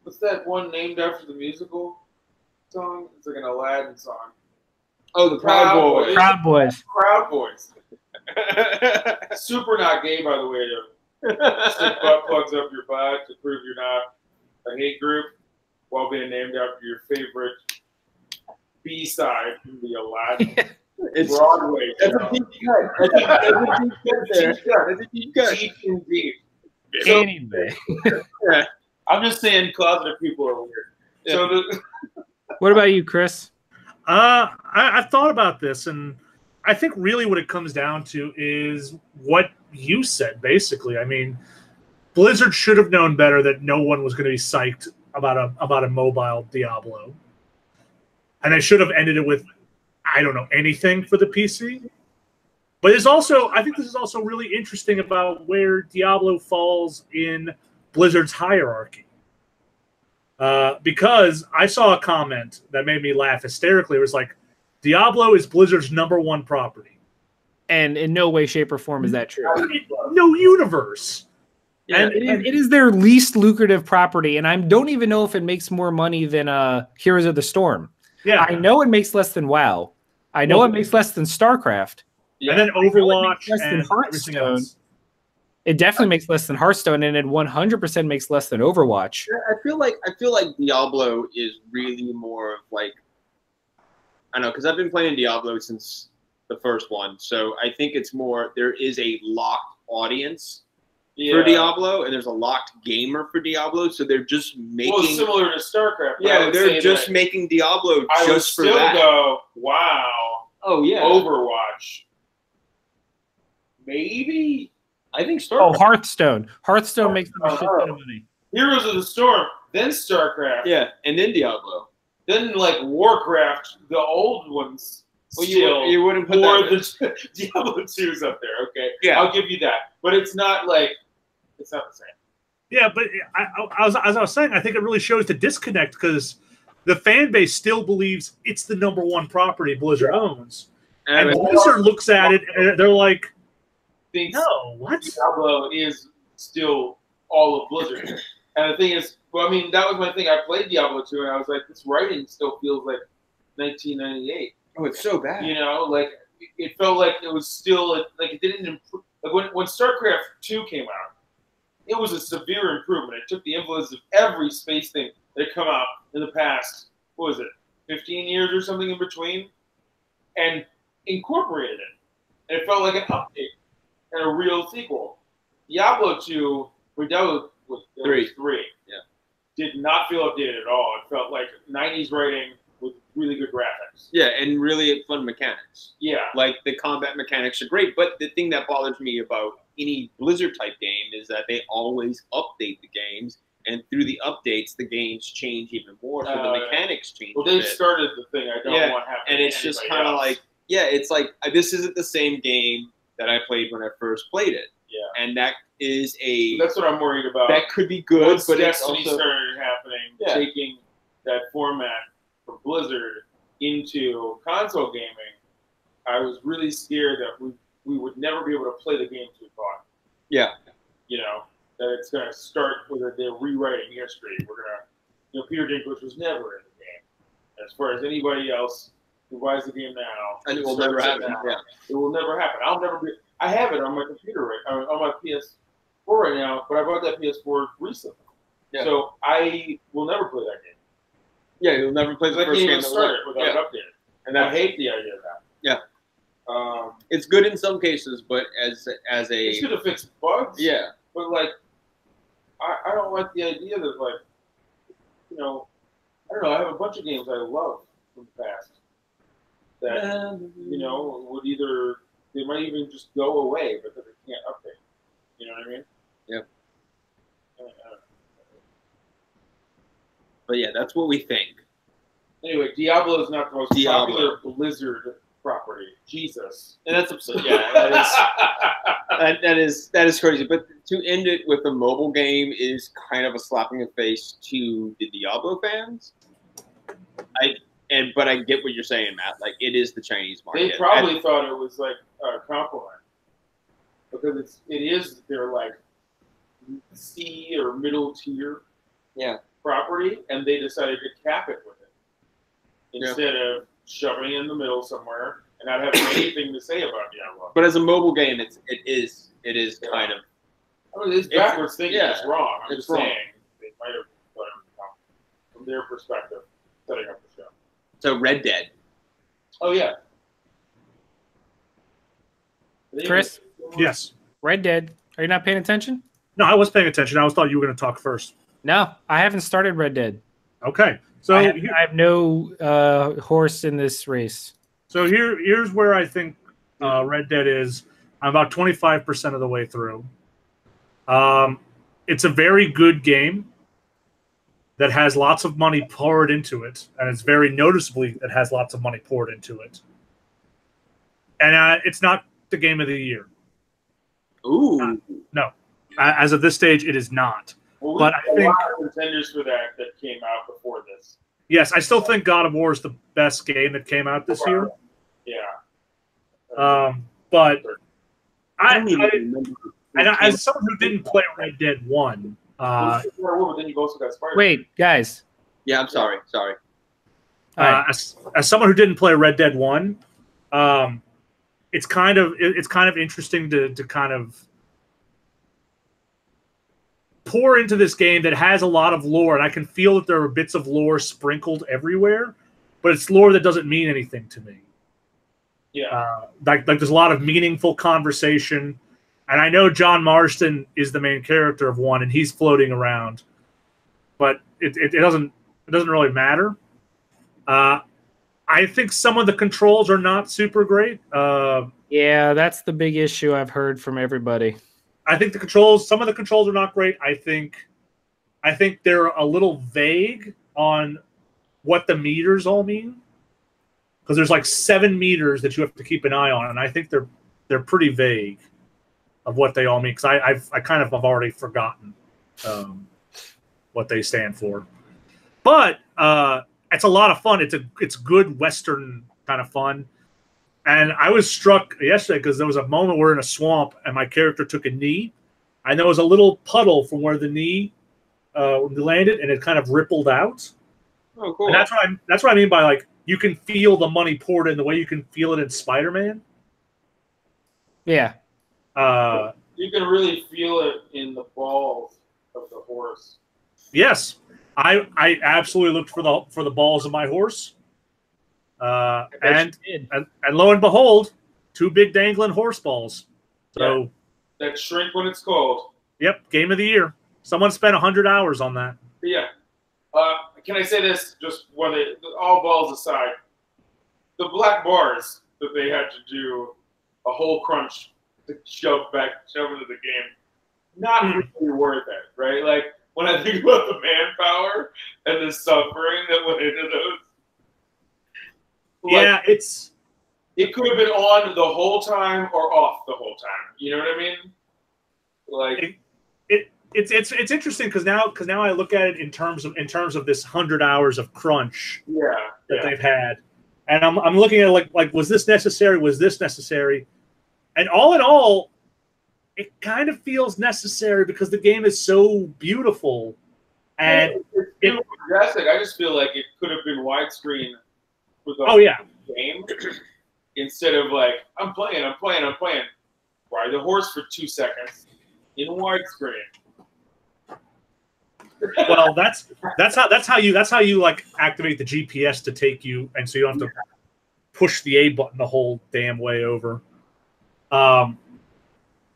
what's that one named after the musical song? It's like an Aladdin song. Oh, the Proud Boys. Proud Boys. Proud Boys. Super not gay, by the way, to stick butt plugs up your butt to prove you're not a hate group while being named after your favorite B-side from the Aladdin. It's Broadway. That's a deep cut. That's a deep cut. Deep indeed. Anyway. Yeah. I'm just saying closeted people are weird. Yeah. So What about you, Chris? I've thought about this, and I think really what it comes down to is what you said, basically. I mean, Blizzard should have known better that no one was going to be psyched about a mobile Diablo. And they should have ended it with, I don't know, anything for the PC. But it's also, I think this is also really interesting about where Diablo falls in Blizzard's hierarchy. Because I saw a comment that made me laugh hysterically. It was like, Diablo is Blizzard's #1 property. And in no way, shape, or form is that true. No universe. Yeah, and it is their least lucrative property, and I don't even know if it makes more money than Heroes of the Storm. Yeah, I know it makes less than WoW. I know it makes less than StarCraft. And then Overwatch less than and everything Hearthstone. else. It definitely makes less than Hearthstone, and it 100% makes less than Overwatch. I feel like Diablo is really more of like, I don't know, because I've been playing Diablo since the first one, so I think it's more there is a locked audience for Diablo, and there's a locked gamer for Diablo. So they're just making. Well, similar to StarCraft. Yeah, they're just making Diablo just for that. I would still go, wow. Oh yeah. Overwatch. Maybe. I think StarCraft. Oh, Hearthstone. Hearthstone makes them a shit ton of money. Heroes of the Storm, then StarCraft. Yeah, and then Diablo. Then like Warcraft, the old ones. Well, you wouldn't put the Diablo 2's up there, okay? Yeah. I'll give you that. But it's not like, it's not the same. Yeah, but as I was saying, I think it really shows the disconnect because the fan base still believes it's the #1 property Blizzard owns. And Blizzard looks at it and they're like, no, what? Diablo is still all of Blizzard. And the thing is, well, I mean, that was my thing. I played Diablo 2 and I was like, this writing still feels like 1998. Oh, it's so bad. You know, like it felt like it was still like it didn't improve. Like when StarCraft 2 came out, it was a severe improvement. It took the influence of every space thing that had come out in the past. What was it, 15 years or something in between, and incorporated it. And it felt like an update and a real sequel. Diablo 2, Diablo was 3. Yeah, did not feel updated at all. It felt like 90s writing with really good graphics. Yeah, and really fun mechanics. Yeah. Like, the combat mechanics are great, but the thing that bothers me about any Blizzard-type game is that they always update the games, and through the updates, the games change even more, so the mechanics change. Well, they've started the thing I don't want happening. And it's just kind of like, it's like, this isn't the same game that I played when I first played it. Yeah. And that is a... That's what I'm worried about. That could be good, Once but Destiny it's also... started happening, taking that format from Blizzard into console gaming, I was really scared that we would never be able to play the games we bought. Yeah. You know, that it's going to start with they're rewriting history. We're going to, Peter Dinklage was never in the game. As far as anybody else who buys the game now, and it will never happen. It will never happen. I'll never be. I have it on my computer on my PS4 right now, but I bought that PS4 recently, so I will never play that game. Yeah, you'll never play the first game that start it without it updated, and I hate the idea of that. Yeah, it's good in some cases, but as a it's good to fix bugs. Yeah, but like, I don't like the idea that like, I don't know. I have a bunch of games I love from the past that would either. They might even just go away because they can't update. You know what I mean? Yeah. But yeah, that's what we think. Anyway, Diablo is not the most popular Blizzard property. Jesus. And that's absurd. Yeah, that is crazy. But to end it with a mobile game is kind of a slap in the face to the Diablo fans. But I get what you're saying, Matt. Like, it is the Chinese market. They probably thought it was like a compliment because it is their like C or middle tier property, and they decided to cap it with it instead of shoving it in the middle somewhere and not having anything to say about Diablo. But as a mobile game, it is kind of. I mean, it's backwards thinking. It's wrong. I'm just wrong. saying they might have thought it was a compliment from their perspective, setting up the show. So Red Dead. Oh, yeah. Chris? Yes. Red Dead. Are you not paying attention? No, I was paying attention. I thought you were going to talk first. No, I haven't started Red Dead. Okay. So I have no horse in this race. So here's where I think Red Dead is. I'm about 25% of the way through. It's a very good game that has lots of money poured into it, and it's very noticeably that has lots of money poured into it. And it's not the game of the year. Ooh. No. As of this stage, it is not. Well, but I think a lot of contenders for that came out before this. Yes, I still think God of War is the best game that came out this year. Yeah. But as someone who didn't play Red Dead 1, then you've also got Spider-Man. Wait, guys. Yeah, I'm sorry. As someone who didn't play Red Dead 1, it's kind of interesting to kind of pour into this game that has a lot of lore, and I can feel that there are bits of lore sprinkled everywhere, but it's lore that doesn't mean anything to me. Yeah. Like there's a lot of meaningful conversation, And I know John Marston is the main character of 1, and he's floating around, but it doesn't really matter. I think some of the controls are not super great. Yeah, that's the big issue I've heard from everybody. I think some of the controls are not great. I think they're a little vague on what the meters all mean, because there's like 7 meters that you have to keep an eye on, and I think they're pretty vague of what they all mean, because I kind of have already forgotten what they stand for. But it's a lot of fun. It's good Western kind of fun. And I was struck yesterday because there was a moment we're in a swamp and my character took a knee, and there was a little puddle from where the knee landed, and it kind of rippled out. Oh, cool. And that's what I mean by, like, you can feel the money poured in the way you can feel it in Spider-Man. Yeah. You can really feel it in the balls of the horse. Yes, I absolutely looked for the balls of my horse, and lo and behold, 2 big dangling horse balls. So that shrink when it's cold. Yep, game of the year. Someone spent 100 hours on that. But yeah. Can I say this? Just all balls aside, the black bars that they had to do a whole crunch to shove into the game, not really worth it, right? Like, when I think about the manpower and the suffering that went into those, yeah, it could have been on the whole time or off the whole time. You know what I mean? Like, it's interesting because now I look at it in terms of this 100 hours of crunch that they've had, and I'm looking at it like was this necessary? Was this necessary? And all in all, it kind of feels necessary because the game is so beautiful, and it's fantastic. I just feel like it could have been widescreen for the game instead of like I'm playing. Ride the horse for 2 seconds in widescreen. Well, that's how you like activate the GPS to take you, and so you don't have to push the A button the whole damn way over.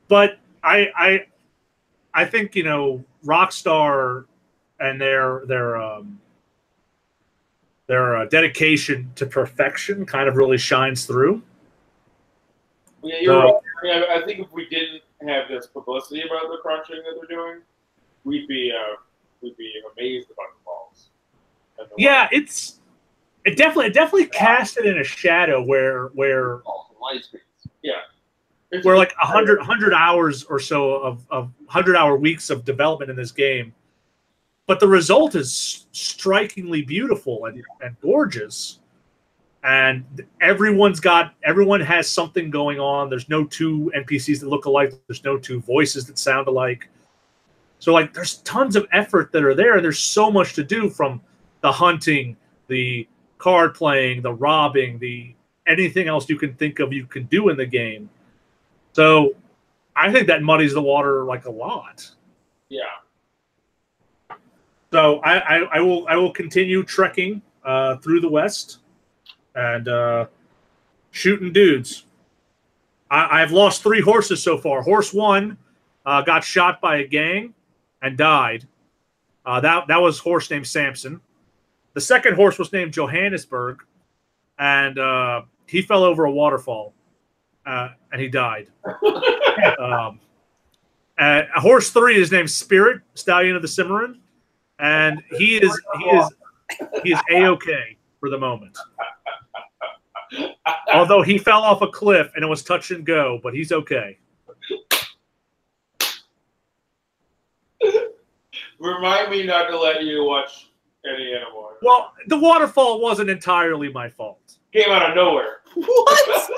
But I think, you know, Rockstar and their dedication to perfection kind of really shines through. Yeah, you're right. I think if we didn't have this publicity about the crunching that they're doing, we'd be amazed about the balls. Yeah, it definitely cast it in a shadow where where like 100 hours or so of 100-hour weeks of development in this game, but the result is strikingly beautiful and gorgeous, and everyone has something going on. There's no 2 NPCs that look alike. There's no 2 voices that sound alike. So like there's tons of effort that are there, and there's so much to do, from the hunting, the card playing, the robbing, anything else you can think of you can do in the game. So I think that muddies the water like a lot. Yeah. So I will continue trekking through the West and shooting dudes. I've lost 3 horses so far. Horse 1 got shot by a gang and died. That was a horse named Samson. The second horse was named Johannesburg, and he fell over a waterfall, and he died. Horse 3 is named Spirit, Stallion of the Cimarron, and he is A-okay for the moment. Although he fell off a cliff and it was touch and go, but he's okay. Remind me not to let you watch any animal. Well, the waterfall wasn't entirely my fault. Came out of nowhere. What?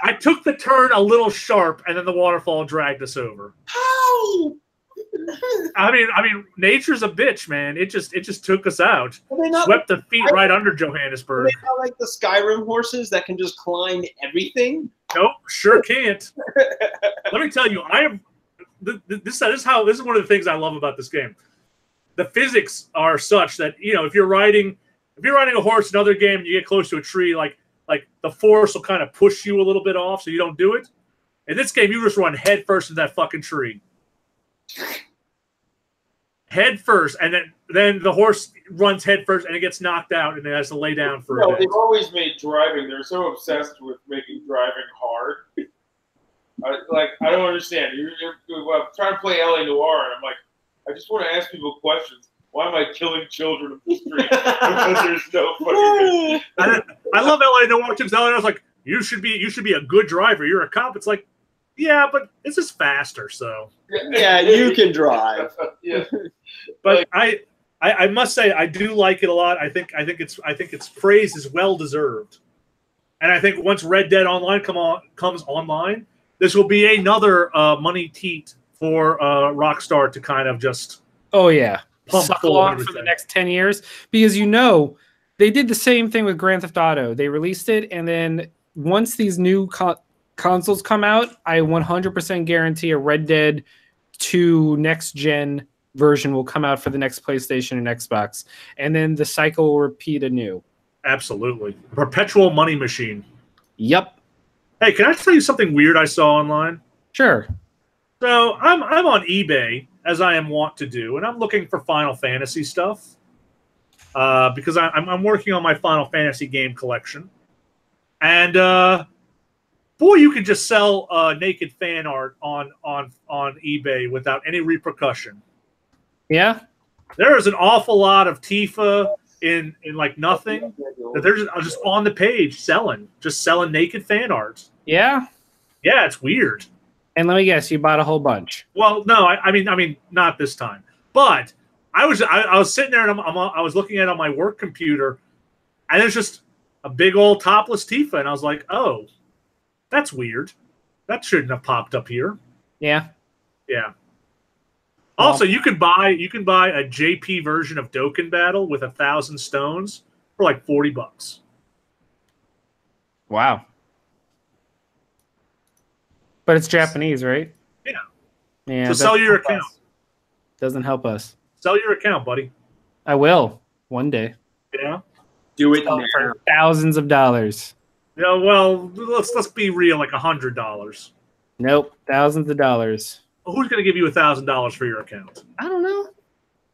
I took the turn a little sharp, and then the waterfall dragged us over. How? I mean, nature's a bitch, man. It just took us out. Swept the feet right under Johannesburg. Are they not like the Skyrim horses that can just climb everything? Nope, sure can't. Let me tell you, this is one of the things I love about this game. The physics are such that, you know, if you're riding a horse in another game and you get close to a tree, like the force will kind of push you a little bit off so you don't do it. In this game, you just run head first into that fucking tree. Head first, and then the horse runs head first, and it gets knocked out, and it has to lay down for a bit. They've always made driving. They're so obsessed with making driving hard. I don't understand. You're trying to play LA Noire, and I'm like, I just want to ask people questions. Why am I killing children in the street? Because there's no fucking. I love LA Noire. LA Noire's like, you should be a good driver. You're a cop. It's like, yeah, but this is faster, so. Yeah, you can drive. Yeah. But I must say I do like it a lot. I think its praise is well deserved. And I think once Red Dead Online comes online, this will be another money teat for Rockstar to kind of just suck along for the next 10 years, because they did the same thing with Grand Theft Auto. They released it, and then once these new consoles come out, I 100% guarantee a Red Dead 2 next gen version will come out for the next PlayStation and Xbox, and then the cycle will repeat anew. Absolutely, a perpetual money machine. Yep. Hey, can I tell you something weird I saw online? Sure. So I'm on eBay, as I am wont to do, and I'm looking for Final Fantasy stuff because I'm working on my Final Fantasy game collection, and boy, you can just sell naked fan art on eBay without any repercussion. Yeah, there is an awful lot of Tifa in like nothing that they're just on the page selling naked fan art. Yeah, it's weird. And let me guess, you bought a whole bunch. Well, no, I mean, not this time. But I was sitting there and I was looking at it on my work computer, and there's just a big old topless Tifa, and I was like, oh, that's weird. That shouldn't have popped up here. Yeah. Yeah. Also, you can buy a JP version of Dokkan Battle with 1,000 stones for like $40. Wow. But it's Japanese, right? Yeah. Yeah. So sell your account. Doesn't help us. Sell your account, buddy. I will one day. Yeah. Do it for thousands of dollars. Yeah. Well, let's be real. Like $100. Nope. Thousands of dollars. Well, who's going to give you $1,000 for your account? I don't know.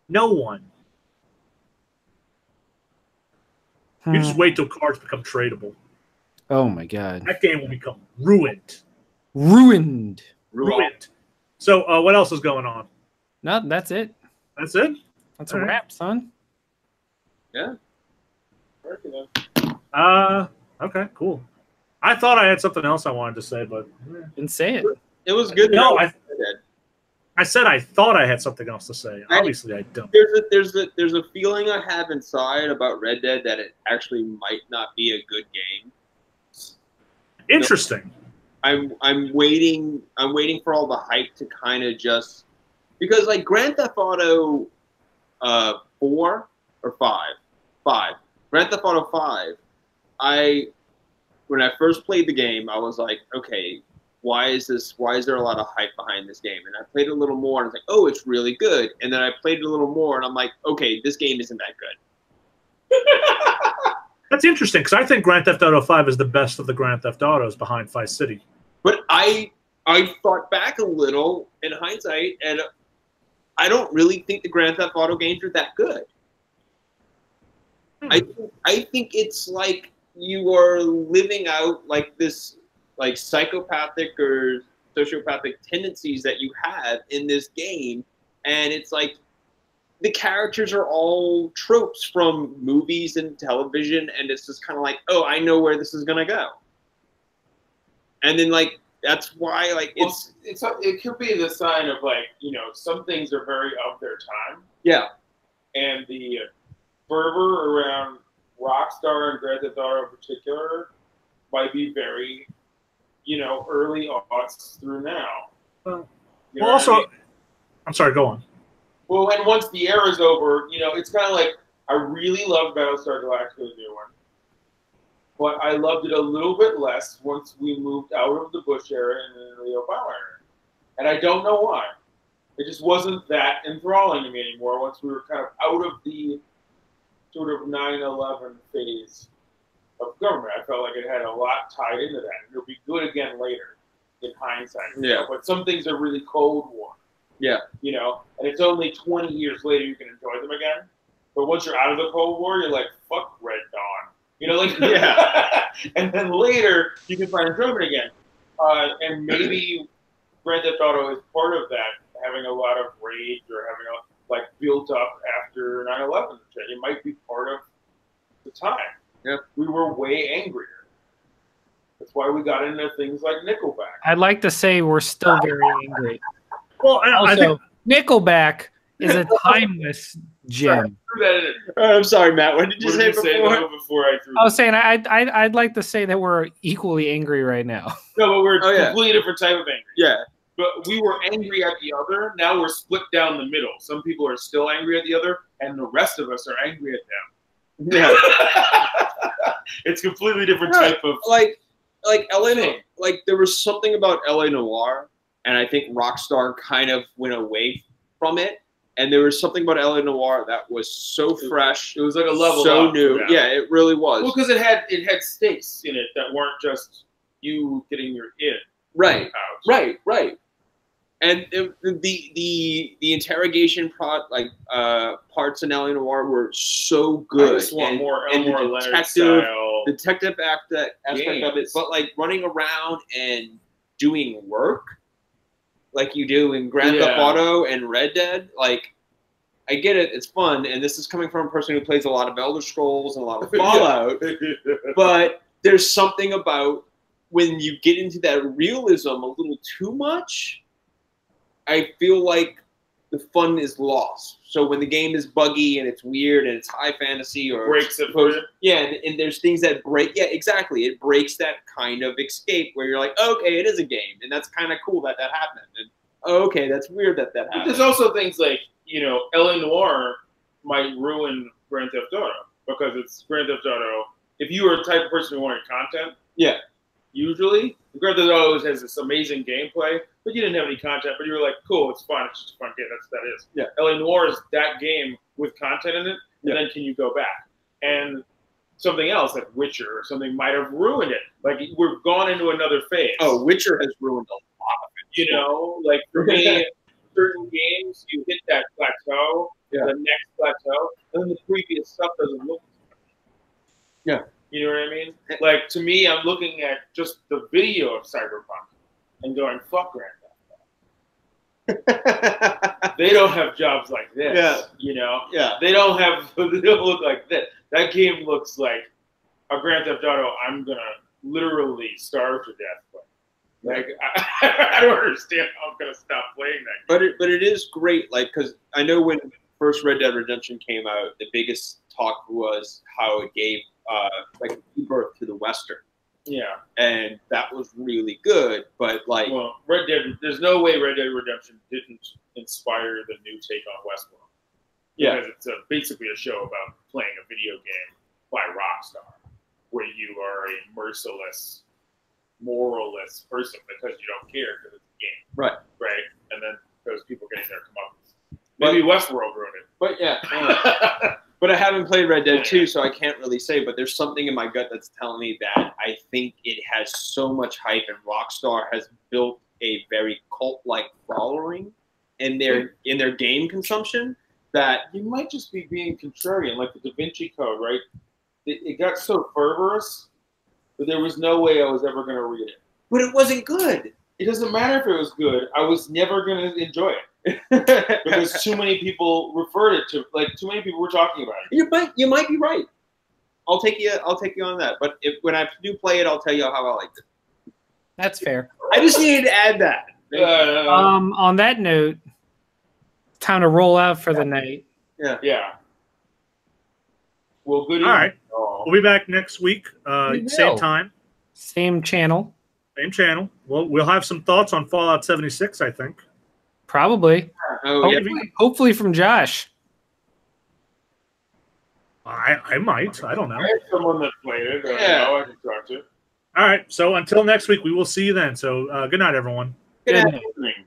No one. You just wait till cards become tradable. Oh my god. That game will become ruined. Ruined. So, what else is going on? No, that's it. That's it? That's a wrap, son. Yeah. Okay, cool. I thought I had something else I wanted to say, but didn't say it. It was good. No, I said I thought I had something else to say. Obviously, I don't. There's a feeling I have inside about Red Dead that it actually might not be a good game. Interesting. I'm waiting for all the hype to kind of just, because like Grand Theft Auto 4 or 5, Grand Theft Auto 5, when I first played the game, I was like, okay, why is there a lot of hype behind this game? And I played it a little more, and I was like, oh, it's really good. And then I played it a little more, and I'm like, okay, this game isn't that good. That's interesting, because I think Grand Theft Auto 5 is the best of the Grand Theft Autos behind Vice City. But I thought back a little in hindsight, and I don't really think the Grand Theft Auto games are that good. I think it's like you are living out like this like psychopathic or sociopathic tendencies that you have in this game, and it's like the characters are all tropes from movies and television, and it's just kind of like, oh, I know where this is gonna go. And then like that's why like it could be the sign of like, you know, some things are very of their time. Yeah. And the fervor around Rockstar and Grand Theft Auto in particular might be very, you know, early aughts through now. Well, also, I mean? I'm sorry, go on. Well, and once the era's over, you know, it's kind of like, I really loved Battlestar Galactica, the new one. But I loved it a little bit less once we moved out of the Bush era and into the Obama era. And I don't know why. It just wasn't that enthralling to me anymore once we were kind of out of the sort of 9/11 phase of government. I felt like it had a lot tied into that, and it'll be good again later. in hindsight. Yeah. But some things are really Cold War. Yeah. You know, and it's only 20 years later you can enjoy them again. But once you're out of the Cold War, you're like, fuck Red Dawn. You know, like, Yeah. And then later you can find enjoyment again. And maybe Grand Theft Auto is part of that, having a lot of rage or having built up after 9/11. It might be part of the time. Yeah. We were way angrier. That's why we got into things like Nickelback. I'd like to say we're still very angry. Well, I think Also, Nickelback is a timeless gem. Threw that in. I'm sorry, Matt. What did you What say did you before? say before I threw I was saying I'd like to say that we're equally angry right now. No, but we're Oh, yeah. completely different type of angry. Yeah. But we were angry at the other. Now we're split down the middle. Some people are still angry at the other, and the rest of us are angry at them. Yeah. It's completely different Right. type of. like LA, Thing. like there was something about LA Noire, and I think Rockstar kind of went away from it. And there was something about LA Noire that was so fresh. It was like a level so up. new. Yeah, it really was. Well, because it had stakes in it that weren't just you getting your id Right. out. Right. And the interrogation parts in LA Noire were so good. I just want and, more and Elmore the Leonard style. detective aspect of it, games. but like running around and doing work like you do in Grand Theft Auto and Red Dead, like I get it, it's fun, and this is coming from a person who plays a lot of Elder Scrolls and a lot of Fallout, but there's something about when you get into that realism a little too much, I feel like the fun is lost. So when the game is buggy and it's weird and it's high fantasy or breaks it for you. yeah, and there's things that break. Yeah, exactly. It breaks that kind of escape where you're like, okay, it is a game, and that's kind of cool that happened. And okay, that's weird that But happened. there's also things like, LA Noire might ruin Grand Theft Auto because it's Grand Theft Auto. If you were the type of person who wanted content, Yeah, usually Grand Theft Auto has this amazing gameplay, but you didn't have any content. But you were like, cool, it's fun, it's just a fun game. That is. Yeah. LA Noire is that game with content in it, and then can you go back? And something else like Witcher or something might have ruined it. Like we've gone into another phase. Oh, Witcher has ruined a lot of it. Like for me, certain games you hit that plateau, the next plateau, and then the previous stuff doesn't look. Yeah. You know what I mean? Like to me, I'm looking at just the video of Cyberpunk and going, "Fuck Grand Theft." They don't have jobs like this. Yeah. They don't look like this. That game looks like a Grand Theft Auto I'm gonna literally starve to death playing. Like I don't understand how I'm gonna stop playing that game. But it is great, like, because I know when first Red Dead Redemption came out, the biggest talk was how it gave like rebirth to the Western. Yeah. And that was really good, but like, Well, Red Dead. There's no way Red Dead Redemption didn't inspire the new take on Westworld. Yeah. Because it's basically a show about playing a video game by Rockstar, where you are a merciless, moralless person because you don't care because it's a game. Right. Right. And then those people getting their comeuppance. Maybe Westworld ruined it. but yeah. But I haven't played Red Dead 2, so I can't really say. But there's something in my gut that's telling me that I think it has so much hype, and Rockstar has built a very cult-like following in their game consumption that You might just be being contrarian, like the Da Vinci Code, right? It got so fervorous that there was no way I was ever going to read it. but it wasn't good. It doesn't matter if it was good. I was never going to enjoy it because too many people referred it to, like too many people were talking about it. You might be right. I'll take you on that. But when I do play it, I'll tell you how I liked it. That's fair. I just needed to add that. On that note, time to roll out for the night. Yeah. Well, good. All right. Oh. We'll be back next week, We same will. time, Same channel, same channel. We'll have some thoughts on Fallout 76, I think. probably. Oh, yeah. Hopefully from Josh. I might. I don't know. I had someone that played it. I can talk to. All right. So until next week, we will see you then. So good night, everyone. Good Good night. night. Night.